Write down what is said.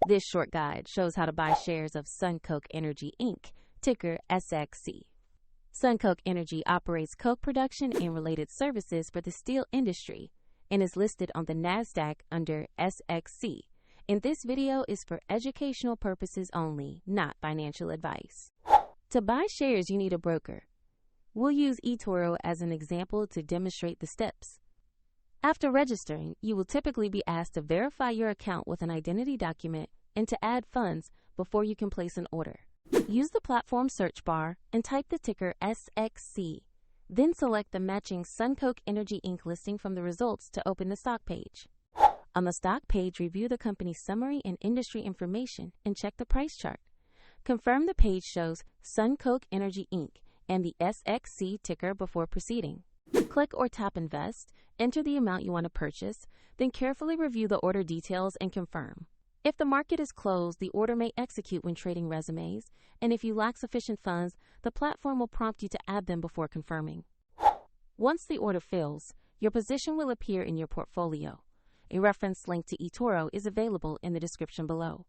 This short guide shows how to buy shares of SunCoke Energy Inc., ticker SXC. SunCoke Energy operates coke production and related services for the steel industry and is listed on the Nasdaq under SXC. And this video is for educational purposes only, not financial advice. To buy shares, you need a broker. We'll use eToro as an example to demonstrate the steps. After registering, you will typically be asked to verify your account with an identity document and to add funds before you can place an order. Use the platform search bar and type the ticker SXC. Then select the matching SunCoke Energy Inc. listing from the results to open the stock page. On the stock page, review the company's summary and industry information and check the price chart. Confirm the page shows SunCoke Energy Inc. and the SXC ticker before proceeding. Click or tap Invest, enter the amount you want to purchase, then carefully review the order details and confirm. If the market is closed, the order may execute when trading resumes, and if you lack sufficient funds, the platform will prompt you to add them before confirming. Once the order fills, your position will appear in your portfolio. A reference link to eToro is available in the description below.